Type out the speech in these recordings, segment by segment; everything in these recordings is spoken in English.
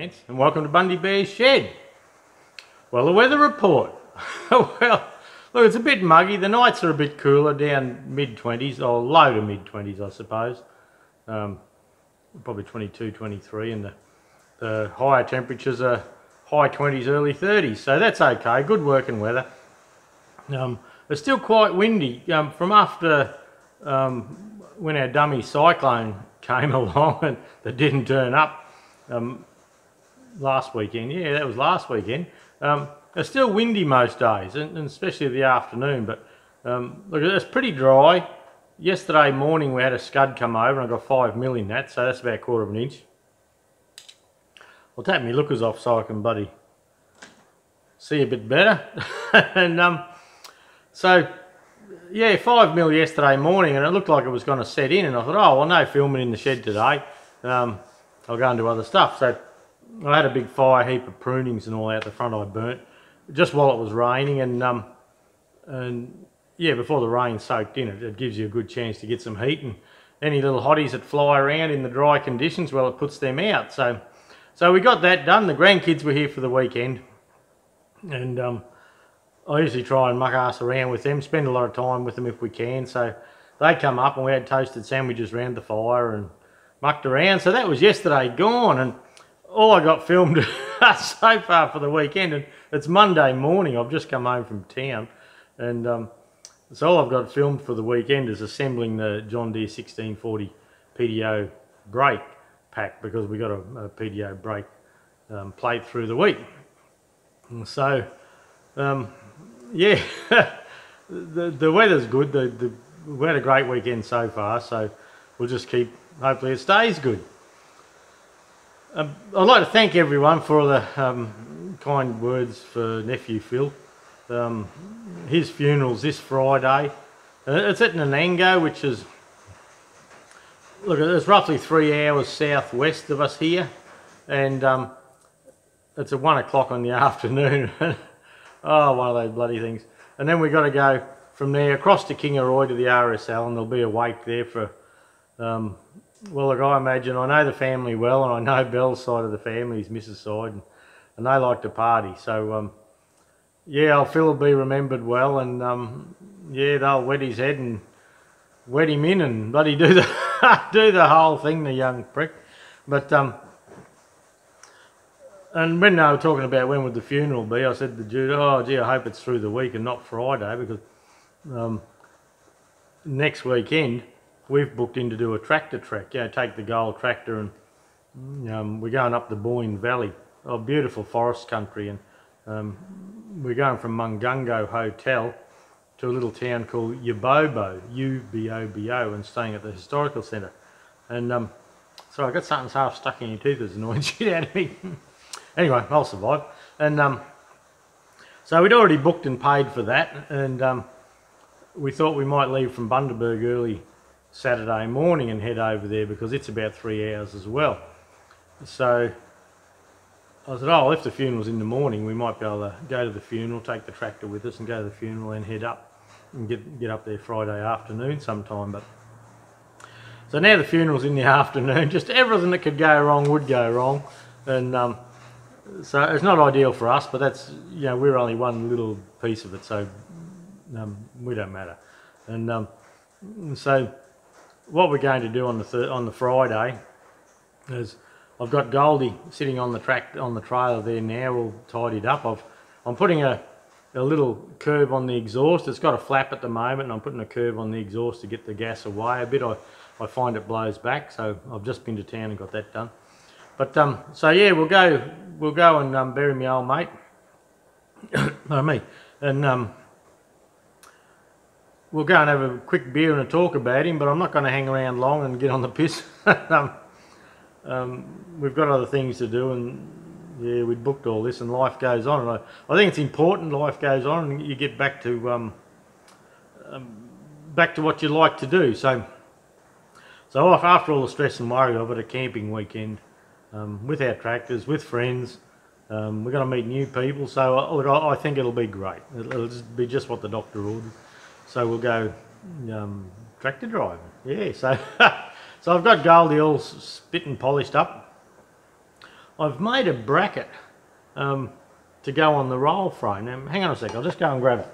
Lance, and welcome to Bundy Bear's Shed. Well, the weather report. Well, look, it's a bit muggy. The nights are a bit cooler, down mid-20s, or low to mid-20s, I suppose. Probably 22, 23, and the higher temperatures are high 20s, early 30s, so that's okay. Good working weather. It's still quite windy. From after when our dummy cyclone came along and that didn't turn up last weekend. Yeah, that was last weekend. It's still windy most days, and especially the afternoon, but look, it's pretty dry. Yesterday morning we had a scud come over and I got 5 mil in that, so that's about 1/4 of an inch. I'll take my lookers off so I can bloody see a bit better. And so yeah, 5 mil yesterday morning, and it looked like it was going to set in, and I thought, oh well, no filming in the shed today. I'll go and do other stuff. So I had a big fire heap of prunings and all out the front I burnt just while it was raining, and yeah, before the rain soaked in, it gives you a good chance to get some heat, and any little hotties that fly around in the dry conditions, well, it puts them out. So we got that done. The grandkids were here for the weekend, and I usually try and muck ass around with them, spend a lot of time with them if we can. So they come up and we had toasted sandwiches around the fire and mucked around. So that was yesterday gone, and all I got filmed so far for the weekend, and it's Monday morning. I've just come home from town, and so all I've got filmed for the weekend is assembling the John Deere 1640 PDO brake pack, because we got a PDO brake plate through the week. And so yeah, the weather's good. We had a great weekend so far, so we'll just keep, hopefully it stays good. I'd like to thank everyone for the kind words for nephew Phil. His funeral's this Friday. It's at Nanango, which is, look, it's roughly 3 hours southwest of us here, and it's at 1 o'clock in the afternoon. Oh, one of those bloody things. And then we've got to go from there across to Kangaroo to the RSL, and there'll be a wake there for, well, look, I imagine, I know the family well, and I know Belle's side of the family, his missus' side, and they like to party. So, yeah, Phil will be remembered well, and yeah, they'll wet his head and wet him in and bloody do the do the whole thing, the young prick. But and when they were talking about when would the funeral be, I said to Jude, oh gee, I hope it's through the week and not Friday, because next weekend we've booked in to do a tractor trek. You know, take the gold tractor, and we're going up the Boyne Valley, a beautiful forest country, and we're going from Mungungo Hotel to a little town called Ubobo, U-B-O-B-O, and staying at the historical centre. And so I got something half stuck in your teeth that's annoying shit out of me. Anyway, I'll survive. And so we'd already booked and paid for that, and we thought we might leave from Bundaberg early Saturday morning and head over there, because it's about 3 hours as well. So I said, oh, if the funeral's in the morning, we might be able to go to the funeral, take the tractor with us and go to the funeral and head up and get up there Friday afternoon sometime. But so now the funeral's in the afternoon, just everything that could go wrong would go wrong, and so it's not ideal for us, but that's, you know, we're only one little piece of it, so we don't matter. And so what we're going to do on the Friday is, I've got Goldie sitting on the trailer there now, all tidied up. I'm putting a little curve on the exhaust. It's got a flap at the moment, and I'm putting a curve on the exhaust to get the gas away a bit. I find it blows back, so I've just been to town and got that done. But so yeah, we'll go and bury my old mate. Pardon me. And we'll go and have a quick beer and a talk about him, but I'm not going to hang around long and get on the piss. We've got other things to do, and yeah, we'd booked all this, and life goes on. And I think it's important, life goes on, and you get back to what you like to do. So after all the stress and worry of it, a camping weekend with our tractors, with friends, we're going to meet new people. So I think it'll be great. It'll just be just what the doctor ordered. So we'll go tractor driving. Yeah. So I've got Goldie all spit and polished up. I've made a bracket to go on the roll frame. Now, hang on a sec, I'll just go and grab it.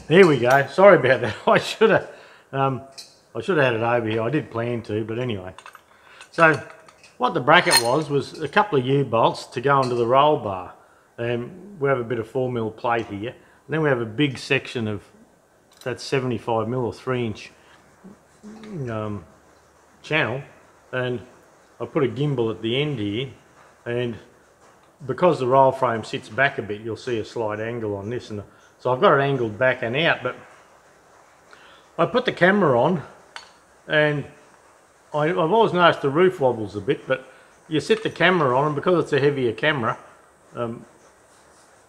There we go. Sorry about that. I should have had it over here. I did plan to, but anyway. So what the bracket was a couple of U-bolts to go onto the roll bar. We have a bit of 4mm plate here. And then we have a big section of that 75mm or 3-inch channel, and I put a gimbal at the end here, and because the roll frame sits back a bit, you'll see a slight angle on this, and so I've got it angled back and out. But I put the camera on, and I've always noticed the roof wobbles a bit, but you set the camera on, and because it's a heavier camera,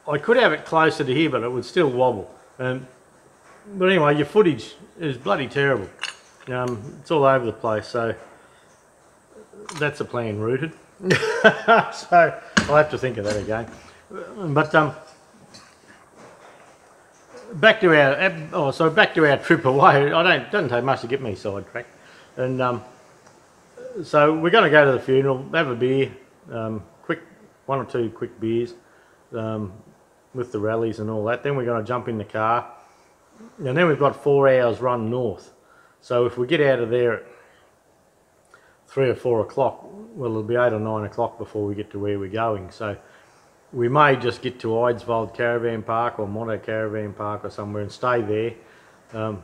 I could have it closer to here, but it would still wobble. But anyway, your footage is bloody terrible. It's all over the place, so that's a plan routed. So I'll have to think of that again. But back to our trip away. It doesn't take much to get me sidetracked. And so we're going to go to the funeral, have a beer, quick 1 or 2 quick beers, with the rallies and all that. Then we're going to jump in the car, and then we've got 4 hours run north. So if we get out of there at 3 or 4 o'clock, well, it'll be 8 or 9 o'clock before we get to where we're going. So we may just get to Eidsvold Caravan Park or Monto Caravan Park or somewhere and stay there,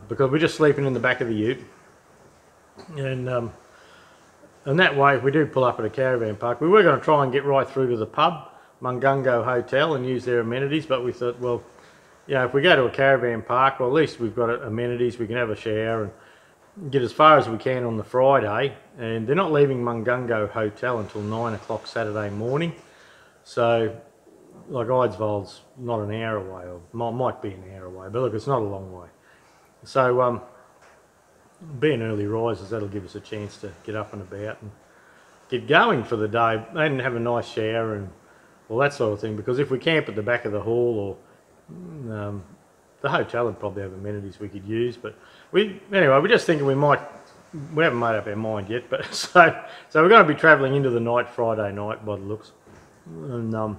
because we're just sleeping in the back of the ute. And that way, if we do pull up at a caravan park, we were going to try and get right through to the pub, Mungungo Hotel, and use their amenities, but we thought, well, you know, if we go to a caravan park, well, at least we've got amenities, we can have a shower and get as far as we can on the Friday. And they're not leaving Mungungo Hotel until 9 o'clock Saturday morning. So, like, Eidsvold's not an hour away, or might be an hour away, but look, it's not a long way. So, being early risers, that'll give us a chance to get up and about and get going for the day and have a nice shower and all that sort of thing. Because if we camp at the back of the hall, or the hotel would probably have amenities we could use. But anyway, we're just thinking we haven't made up our mind yet. But so we're going to be travelling into the night Friday night by the looks, and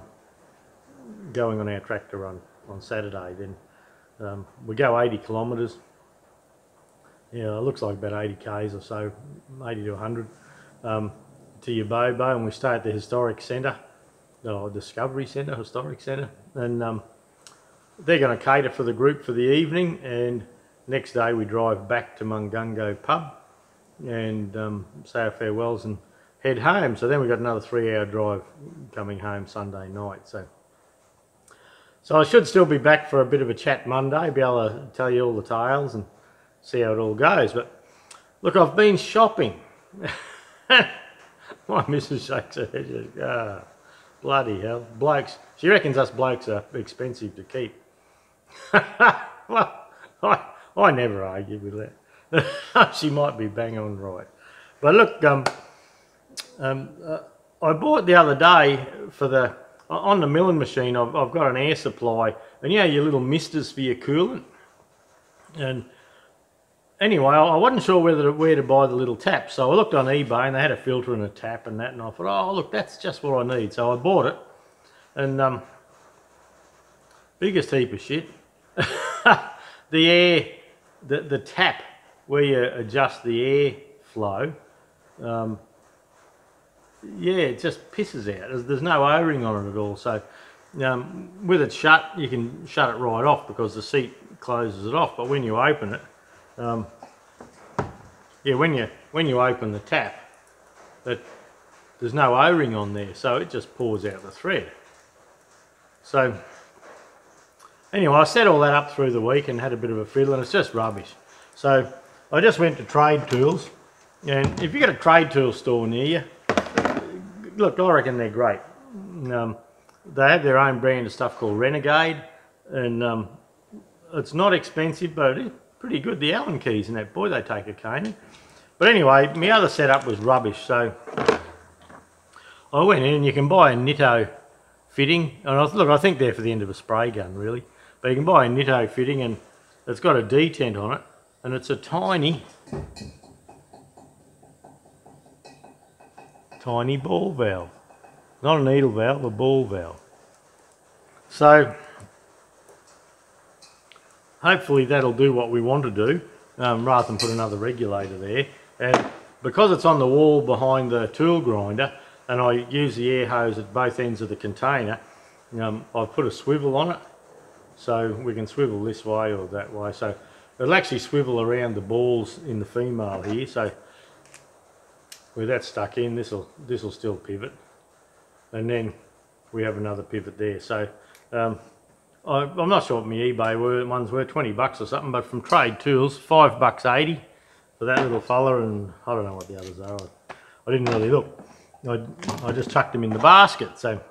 going on our tractor run on Saturday. Then we go 80 kilometres. Yeah, it looks like about 80 k's or so, 80 to 100, to Yabobo, and we stay at the historic centre, Discovery Centre, Historic Centre, and they're going to cater for the group for the evening, and next day we drive back to Mungungo pub and say our farewells and head home. So then we've got another 3-hour drive coming home Sunday night. So I should still be back for a bit of a chat Monday, be able to tell you all the tales and see how it all goes. But look, I've been shopping. My missus shakes her head. She goes, ah, bloody hell. Blokes, she reckons us blokes are expensive to keep. Well, I never argue with that. She might be bang on right. But look, I bought the other day on the milling machine, I've got an air supply, and you know, your little misters for your coolant. And anyway, I wasn't sure where to buy the little tap, so I looked on eBay and they had a filter and a tap and that, and I thought, oh look, that's just what I need. So I bought it, and biggest heap of shit. The tap where you adjust the air flow, yeah, it just pisses out. There's no O-ring on it at all. So with it shut, you can shut it right off because the seat closes it off. But when you open it, yeah, when you open the tap, there's no O-ring on there, so it just pours out the thread. So anyway, I set all that up through the week and had a bit of a fiddle, and it's just rubbish. So I just went to Trade Tools, and if you get a Trade Tools store near you, look, I reckon they're great. They have their own brand of stuff called Renegade, and it's not expensive, but it's pretty good. The Allen keys and that, boy, they take a caning. But anyway, my other setup was rubbish, so I went in, and you can buy a Nitto fitting, and I think they're for the end of a spray gun, really. But you can buy a Nitto fitting, and it's got a detent on it, and it's a tiny Tiny ball valve. Not a needle valve, a ball valve. So hopefully that'll do what we want to do, rather than put another regulator there. And because it's on the wall behind the tool grinder, and I use the air hose at both ends of the container, I've put a swivel on it, so we can swivel this way or that way. So it'll actually swivel around the balls in the female here. So where that's stuck in, this'll still pivot, and then we have another pivot there. So I'm not sure what my eBay ones were, 20 bucks or something, but from Trade Tools, $5.80 for that little fella, and I don't know what the others are. I didn't really look. I just chucked them in the basket. So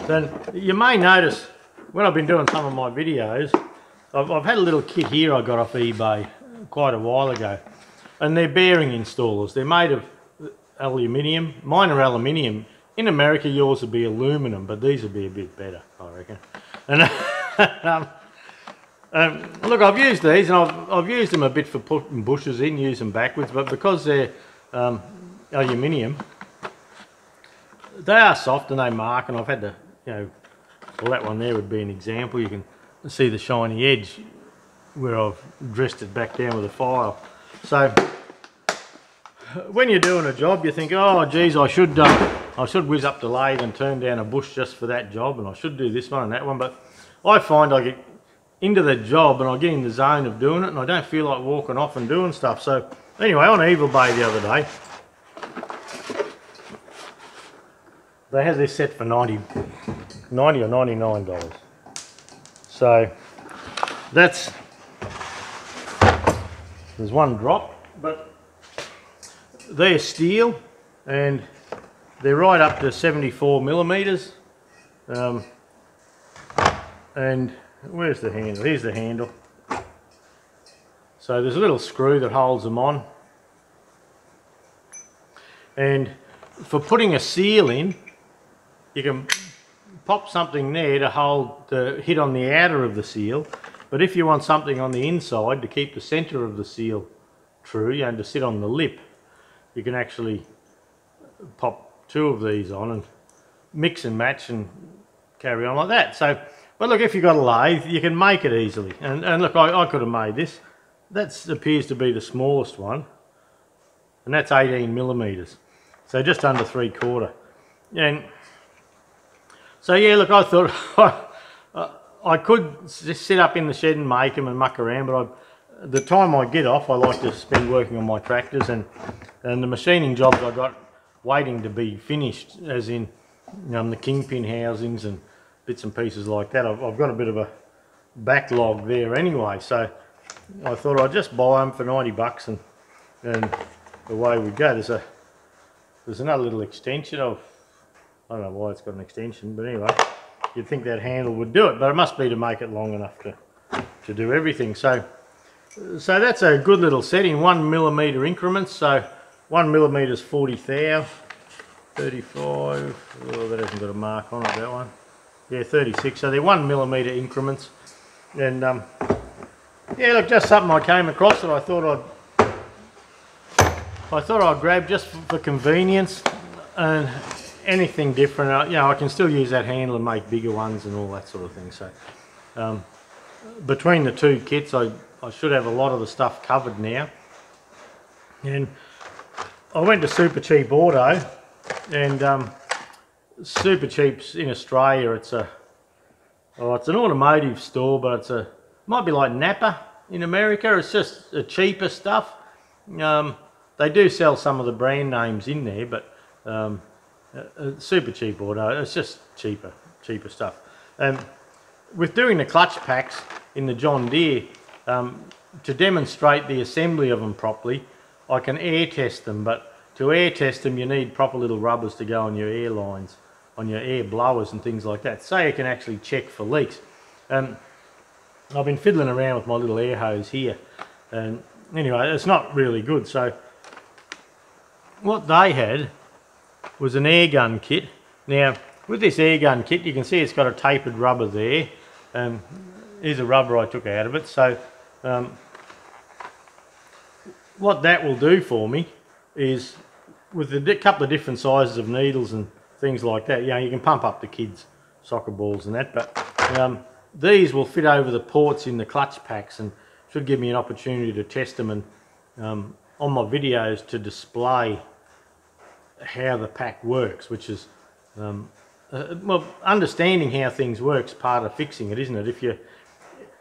then you may notice when I've been doing some of my videos, I've had a little kit here I got off eBay quite a while ago, and they're bearing installers. They're made of aluminium. Mine are aluminium. In America, yours would be aluminum, but these would be a bit better, I reckon. And look, I've used these, and I've used them a bit for putting bushes in, use them backwards, but because they're aluminium, they are soft and they mark, and I've had to, well, that one there would be an example. You can see the shiny edge where I've dressed it back down with a file. So when you're doing a job, you think, oh geez, I should whiz up the lathe and turn down a bush just for that job, and I should do this one and that one. But I find I get into the job and I get in the zone of doing it, and I don't feel like walking off and doing stuff. So anyway, on eBay the other day, they had this set for $90 or $99. So there's one drop, but they're steel and they're right up to 74 millimeters. And where's the handle? Here's the handle. So there's a little screw that holds them on, and for putting a seal in, you can pop something there to hold the hit on the outer of the seal. But if you want something on the inside to keep the center of the seal true, and to sit on the lip, you can actually pop two of these on and mix and match and carry on like that. So, but look, if you've got a lathe, you can make it easily. And look, I could have made this. That appears to be the smallest one, and that's 18 millimeters. So just under 3/4. And so yeah, look, I thought I could just sit up in the shed and make them and muck around, but the time I get off, I like to spend working on my tractors, and the machining jobs I got waiting to be finished, as in the kingpin housings and bits and pieces like that. I've got a bit of a backlog there anyway, so I thought I'd just buy them for 90 bucks and away we go. There's another little extension of, I don't know why it's got an extension, but anyway, you'd think that handle would do it, but it must be to make it long enough to do everything. So that's a good little set in 1 millimeter increments. So 1 millimeter is 40 thou, 35, oh, that hasn't got a mark on it, that one. Yeah, 36, so they're 1 millimeter increments. And yeah, look, just something I came across that I thought I'd grab just for convenience, and anything different. I can still use that handle and make bigger ones and all that sort of thing. So between the two kits, I should have a lot of the stuff covered now. And I went to Super Cheap Auto, and Super Cheap's in Australia. It's an automotive store, but might be like Napa in America. It's just a cheaper stuff. They do sell some of the brand names in there, but Super Cheap Auto, it's just cheaper stuff. And with doing the clutch packs in the John Deere, to demonstrate the assembly of them properly, I can air test them, but to air test them you need proper little rubbers to go on your air lines, on your air blowers and things like that, so you can actually check for leaks. I've been fiddling around with my little air hose here, and anyway, it's not really good. So what they had was an air gun kit. Now with this air gun kit, you can see it's got a tapered rubber there, and here's a rubber I took out of it. So what that will do for me is, with a couple of different sizes of needles and things like that, you know, you can pump up the kids' soccer balls and that, but these will fit over the ports in the clutch packs and should give me an opportunity to test them, and on my videos to display how the pack works, which is well, understanding how things work's part of fixing it, isn't it? If you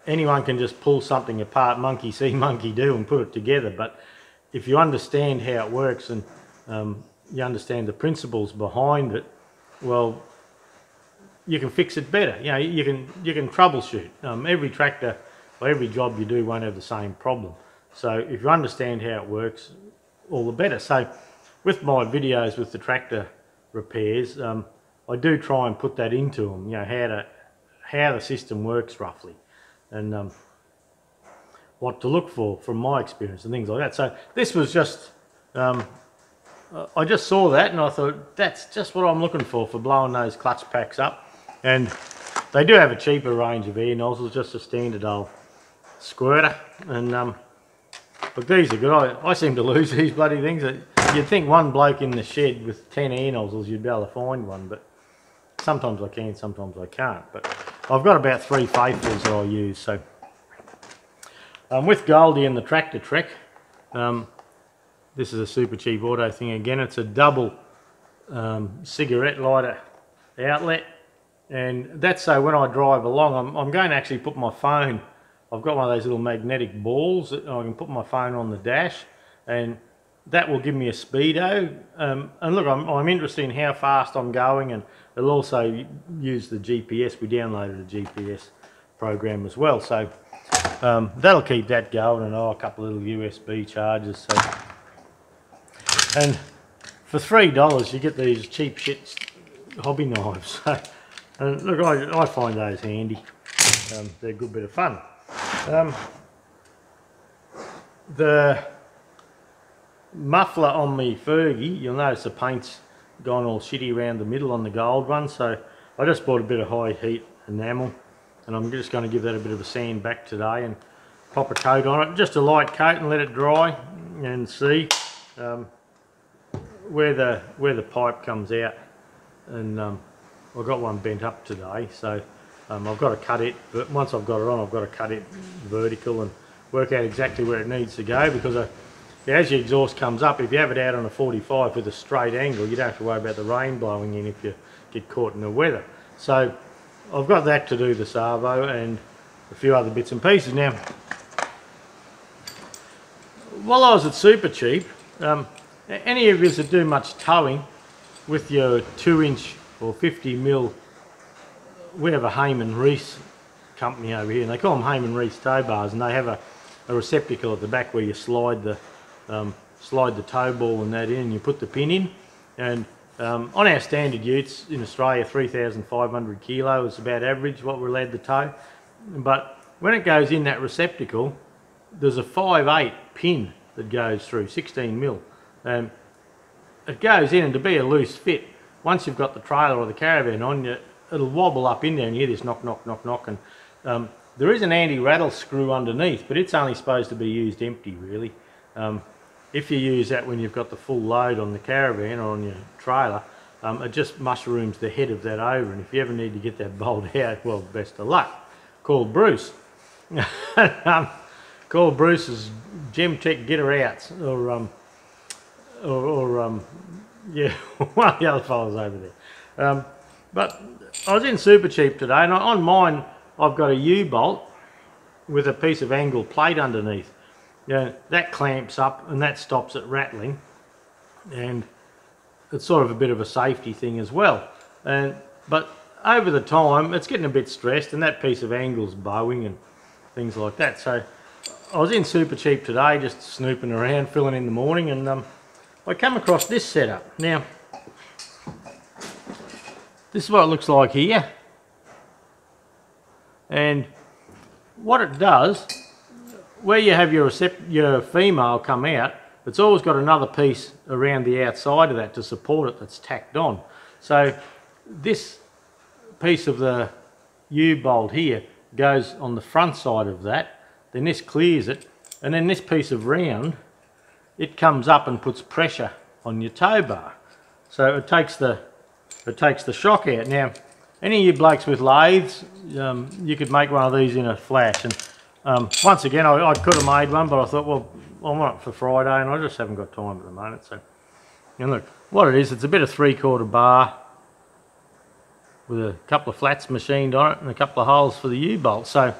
anyone can just pull something apart, monkey see, monkey do, and put it together, but if you understand how it works and you understand the principles behind it, well, you can fix it better. You know, you can troubleshoot. Every tractor or every job you do won't have the same problem. So if you understand how it works, all the better. So with my videos with the tractor repairs, I do try and put that into them. You know, how the system works roughly, and what to look for from my experience and things like that. So this was just, I just saw that and I thought, that's just what I'm looking for blowing those clutch packs up. And they do have a cheaper range of air nozzles, just a standard old squirter, and but these are good. I seem to lose these bloody things. You'd think one bloke in the shed with 10 air nozzles you'd be able to find one, but sometimes I can, sometimes I can't. But I've got about 3 faithfuls that I use. So with Goldie and the Tractor Trek, this is a super cheap auto thing again. It's a double cigarette lighter outlet, and that's so when I drive along, I'm going to actually put my phone, I've got one of those little magnetic balls that I can put my phone on the dash, and that will give me a speedo. And look, I'm interested in how fast I'm going, and it'll also use the GPS. We downloaded a GPS program as well, so that'll keep that going, and a couple of little USB chargers. So, and for $3 you get these cheap shit hobby knives. So, and look, I find those handy. They're a good bit of fun. The muffler on me Fergie, you'll notice the paint's gone all shitty around the middle on the gold one, so I just bought a bit of high heat enamel, and I'm just going to give that a bit of a sand back today and pop a coat on it, just a light coat, and let it dry and see where the pipe comes out. And I've got one bent up today, so I've got to cut it, but once I've got it on, I've got to cut it vertical and work out exactly where it needs to go, because as your exhaust comes up, if you have it out on a 45 with a straight angle, you don't have to worry about the rain blowing in if you get caught in the weather. So I've got that to do, the servo, and a few other bits and pieces. Now, while I was at Super Cheap, any of you that do much towing with your 2-inch or 50mm, we have a Heyman Reese company over here, and they call them Heyman Reese tow bars, and they have a receptacle at the back where you slide the tow ball and that in, and you put the pin in. And on our standard utes in Australia, 3,500 kilo is about average what we're allowed to tow. But when it goes in that receptacle, there's a 5/8 pin that goes through, 16mm. It goes in, and to be a loose fit, once you've got the trailer or the caravan on you, it'll wobble up in there and you hear this knock, knock, knock, knock. And there is an anti-rattle screw underneath, but it's only supposed to be used empty, really. If you use that when you've got the full load on the caravan or on your trailer, it just mushrooms the head of that over, and if you ever need to get that bolt out, well, best of luck. Call Bruce. Call Bruce's Gemtech Getter Outs, or yeah, one of the other fellas over there. But I was in Super Cheap today, and on mine I've got a U-bolt with a piece of angled plate underneath. That clamps up and that stops it rattling, and it's sort of a bit of a safety thing as well. But over the time it's getting a bit stressed, and that piece of angle's bowing and things like that. So I was in Super Cheap today, just snooping around, filling in the morning, and I come across this setup. Now, this is what it looks like here, and what it does, where you have your female come out, it's always got another piece around the outside of that to support it that's tacked on. So this piece of the U-bolt here goes on the front side of that, then this clears it, and then this piece of round it comes up and puts pressure on your tow bar. So it takes the shock out. Now, any of you blokes with lathes, you could make one of these in a flash. And once again, I could have made one, but I thought, well, I want it for Friday, and I just haven't got time at the moment. So, and look, what it is, it's a bit of 3/4 bar with a couple of flats machined on it and a couple of holes for the U-bolt. So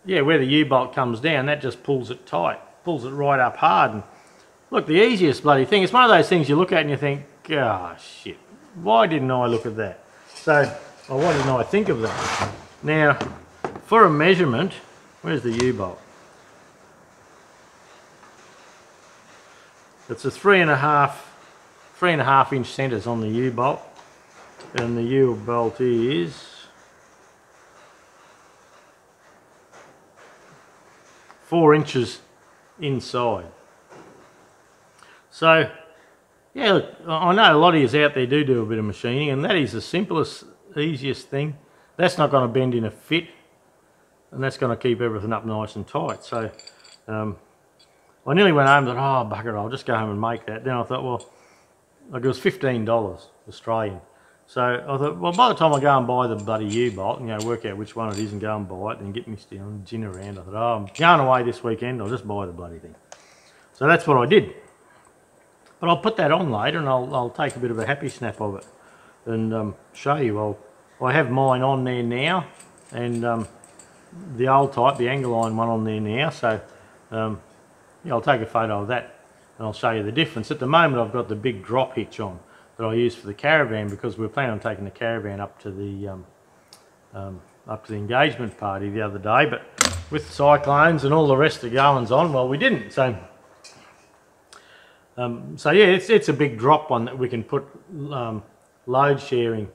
yeah, where the U-bolt comes down, that just pulls it tight, pulls it right up hard. And look, the easiest bloody thing, it's one of those things you look at and you think, oh shit, why didn't I look at that? So, or why didn't I think of that? Now, for a measurement, where's the U-bolt? It's a 3.5 inch centres on the U-bolt, and the U-bolt is 4 inches inside. So yeah, look, I know a lot of you out there do a bit of machining, and that is the simplest, easiest thing. That's not going to bend in a fit, and that's going to keep everything up nice and tight. So I nearly went home and thought, oh bugger it, I'll just go home and make that. Then I thought, well, like, it was $15 Australian. So I thought, well, by the time I go and buy the bloody U-bolt and work out which one it is and go and buy it and get me still gin around, I thought, oh, I'm going away this weekend, I'll just buy the bloody thing. So that's what I did. But I'll put that on later, and I'll take a bit of a happy snap of it and show you. I have mine on there now, and the old type, the angle line one on there now. So yeah, I'll take a photo of that and I'll show you the difference. At the moment I've got the big drop hitch on that I use for the caravan, because we're planning on taking the caravan up to the engagement party the other day, but with cyclones and all the rest of the goings on, well, we didn't. So yeah, it's a big drop one that we can put load sharing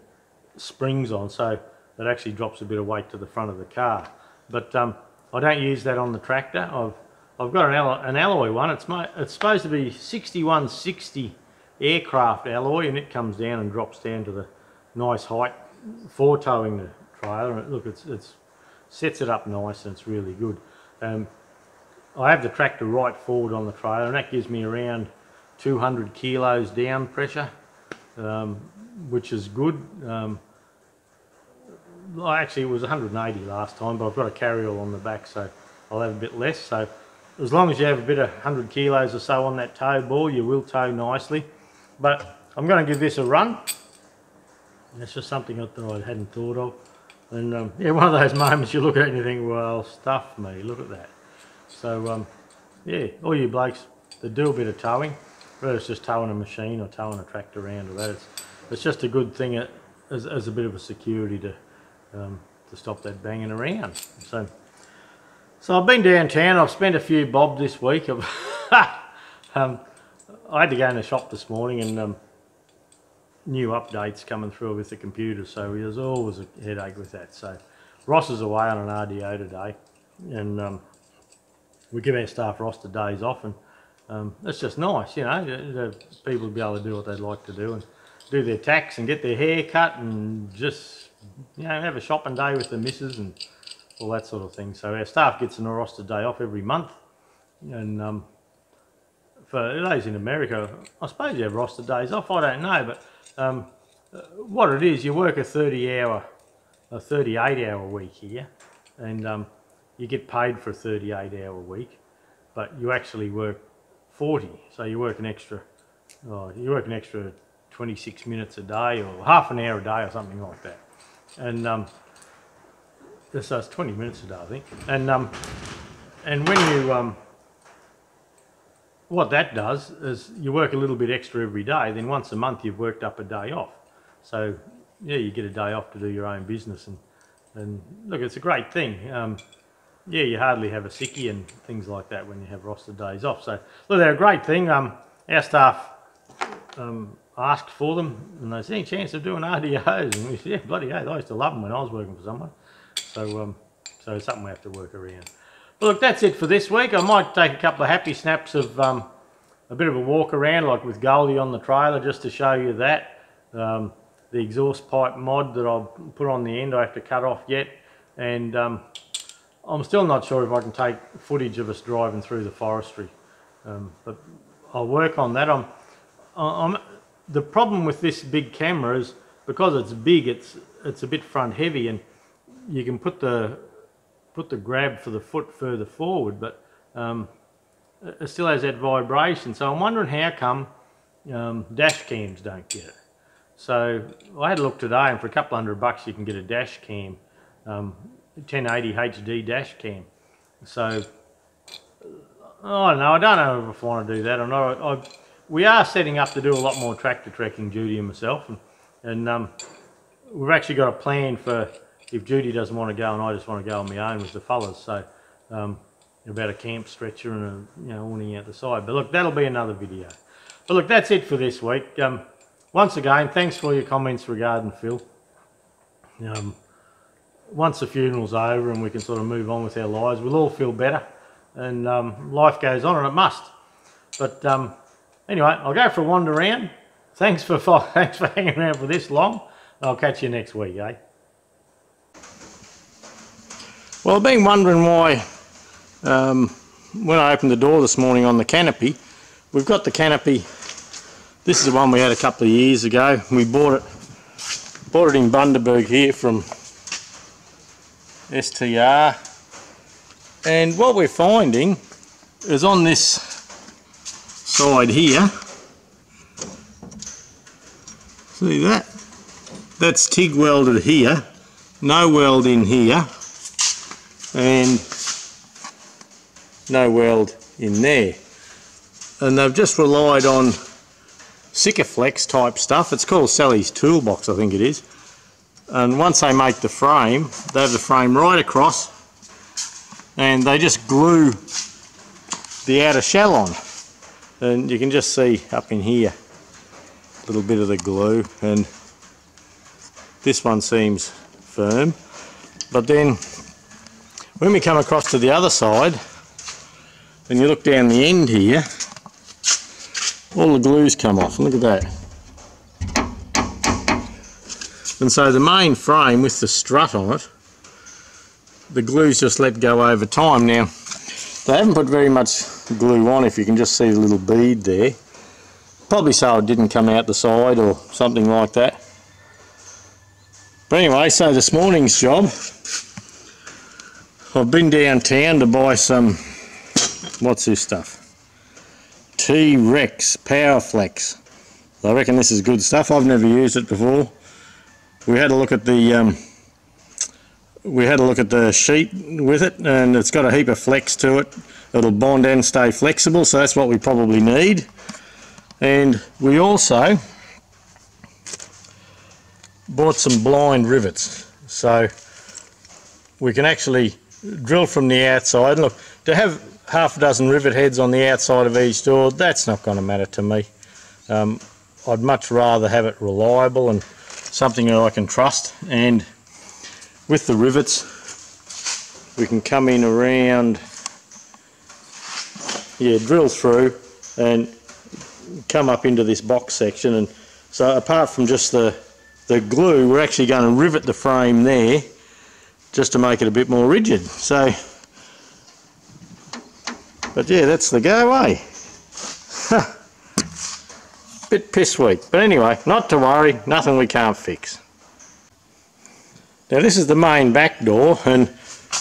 springs on, so that actually drops a bit of weight to the front of the car. But I don't use that on the tractor. I've got an alloy one. It's supposed to be 6160 aircraft alloy, and it comes down and drops down to the nice height for towing the trailer. And look, it sets it up nice, and it's really good. I have the tractor right forward on the trailer, and that gives me around 200 kilos down pressure, which is good. Actually, it was 180 last time, but I've got a carryall on the back, so I'll have a bit less. So as long as you have a bit of 100 kilos or so on that tow ball, you will tow nicely. But I'm going to give this a run. It's just something that I hadn't thought of. And yeah, one of those moments you look at it and you think, well, stuff me, look at that. So yeah, all you blokes that do a bit of towing, whether it's just towing a machine or towing a tractor around or that, it's just a good thing as a bit of a security to stop that banging around. So I've been downtown. I've spent a few bob this week. I had to go in the shop this morning, and new updates coming through with the computer, so there's always a headache with that. So Ross is away on an RDO today, and we give our staff roster days off, and it's just nice, to people be able to do what they'd like to do and do their tax and get their hair cut and just have a shopping day with the missus and all that sort of thing. So our staff gets a roster day off every month, and for those in America, I suppose you have roster days off, I don't know, but what it is, you work a 38-hour week here, and you get paid for a 38-hour week, but you actually work 40, so you work an extra 26 minutes a day, or half an hour a day, or something like that. And so it's 20 minutes a day, I think. And when you what that does is you work a little bit extra every day, then once a month you've worked up a day off. So yeah, you get a day off to do your own business, and look, it's a great thing. Yeah, you hardly have a sickie and things like that when you have roster days off. So look, they're a great thing. Our staff asked for them, and they said, any chance of doing RDOs? And we said, yeah, bloody hell, I used to love them when I was working for someone. So it's something we have to work around. But look, that's it for this week. I might take a couple of happy snaps of a bit of a walk around, like with Goldie on the trailer, just to show you that. The exhaust pipe mod that I'll put on the end, I have to cut off yet. And I'm still not sure if I can take footage of us driving through the forestry. But I'll work on that. The problem with this big camera is because it's big, it's a bit front heavy, and you can put the grab for the foot further forward, but it still has that vibration. So I'm wondering how come dash cams don't get it. So I had a look today, and for a couple $100 you can get a dash cam, 1080 HD dash cam. So I don't know. I don't know if I want to do that or not. We are setting up to do a lot more tractor trekking, Judy and myself, and we've actually got a plan for if Judy doesn't want to go and I just want to go on my own with the fellas. So about a camp stretcher and a awning out the side. But look, that'll be another video. But look, that's it for this week. Once again, thanks for your comments regarding Phil. Once the funeral's over and we can sort of move on with our lives, we'll all feel better, and life goes on, and it must. But anyway, I'll go for a wander around. Thanks for hanging around for this long. I'll catch you next week, eh? Well, I've been wondering why when I opened the door this morning on the canopy, we've got the canopy. This is the one we had a couple of years ago. We bought it in Bundy here from STR, and what we're finding is on this side here, see that? That's TIG welded here, no weld in here, and no weld in there. And they've just relied on Sikaflex type stuff. It's called Sally's Toolbox, I think it is. And once they make the frame, they have the frame right across, and they just glue the outer shell on. And you can just see up in here a little bit of the glue, and this one seems firm. But then when we come across to the other side and you look down the end here, all the glues come off, and look at that. And so the main frame with the strut on it, the glue's just let go over time. Now, they haven't put very much glue on, if you can just see the little bead there. Probably so it didn't come out the side or something like that. But anyway, so this morning's job, I've been downtown to buy some, what's this stuff? T-Rex Powerflex. I reckon this is good stuff. I've never used it before. We had a look at the sheet with it, and it's got a heap of flex to it. It'll bond and stay flexible, so that's what we probably need. And we also bought some blind rivets, so we can actually drill from the outside. And look, to have half a dozen rivet heads on the outside of each door, that's not going to matter to me. I'd much rather have it reliable and something that I can trust. And with the rivets, we can come in around, drill through and come up into this box section. And so apart from just the glue, we're actually going to rivet the frame there just to make it a bit more rigid. So, but yeah, that's the go, eh? Bit piss weak, but anyway, not to worry, nothing we can't fix. Now this is the main back door, and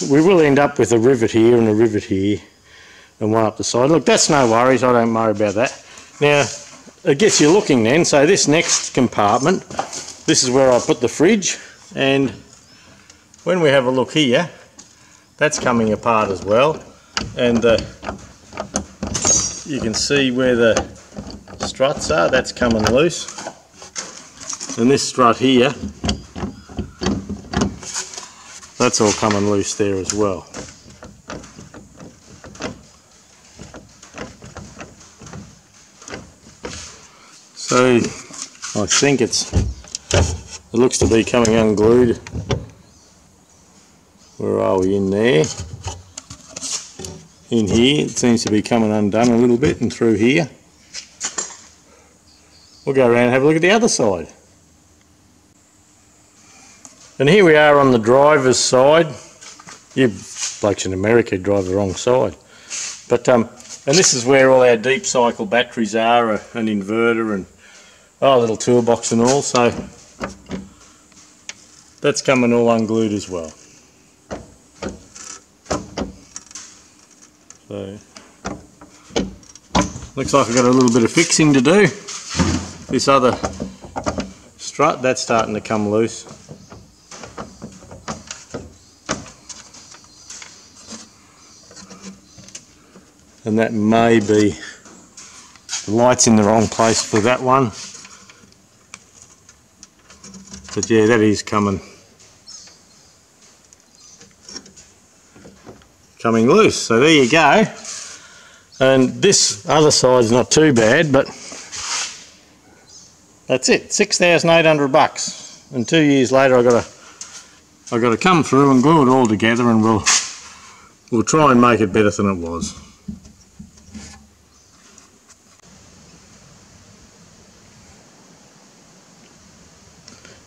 we will end up with a rivet here and a rivet here and one up the side. Look, that's no worries, I don't worry about that. Now it gets you looking then. So this next compartment, this is where I put the fridge, and when we have a look here, that's coming apart as well, and you can see where the struts are, that's coming loose, and this strut here, that's all coming loose there as well. So I think it looks to be coming unglued. Where are we? In there? In here, it seems to be coming undone a little bit, and through here. We'll go around and have a look at the other side. And here we are on the driver's side. You blokes in America drive the wrong side. But And this is where all our deep cycle batteries are, an inverter and a little toolbox and all, so that's coming all unglued as well. So looks like I've got a little bit of fixing to do. This other strut, that's starting to come loose. And that may be the light's in the wrong place for that one. But yeah, that is coming loose. So there you go. And this other side's not too bad, but that's it. $6,800. And 2 years later, I got to come through and glue it all together, and we'll try and make it better than it was.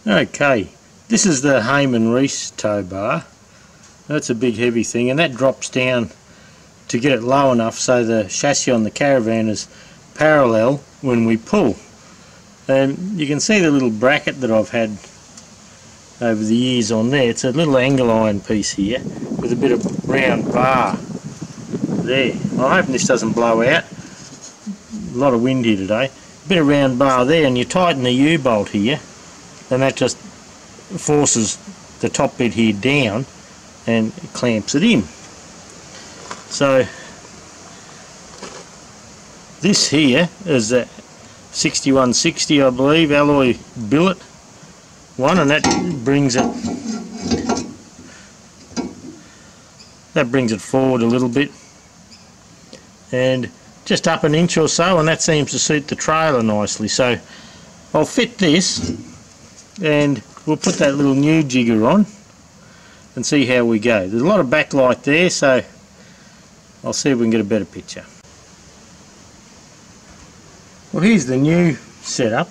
Okay, this is the Heyman Reese tow bar. That's a big heavy thing, and that drops down to get it low enough so the chassis on the caravan is parallel when we pull. And you can see the little bracket that I've had over the years on there. It's a little angle iron piece here with a bit of round bar there. I'm hoping this doesn't blow out. A lot of wind here today. A bit of round bar there, and you tighten the U-bolt here, and that just forces the top bit here down and clamps it in. So this here is a 6160, I believe, alloy billet one, and that brings it forward a little bit and just up an inch or so, and that seems to suit the trailer nicely. So I'll fit this and we'll put that little new jigger on and see how we go. There's a lot of backlight there, so I'll see if we can get a better picture. Well, here's the new setup.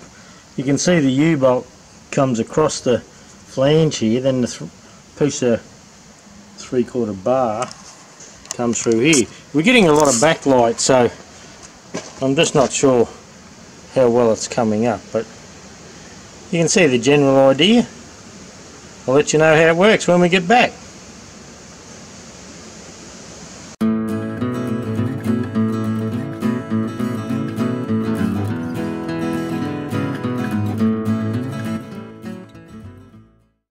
You can see the U-bolt comes across the flange here, then the piece of 3/4 bar comes through here. We're getting a lot of backlight, so I'm just not sure how well it's coming up, but you can see the general idea. I'll let you know how it works when we get back.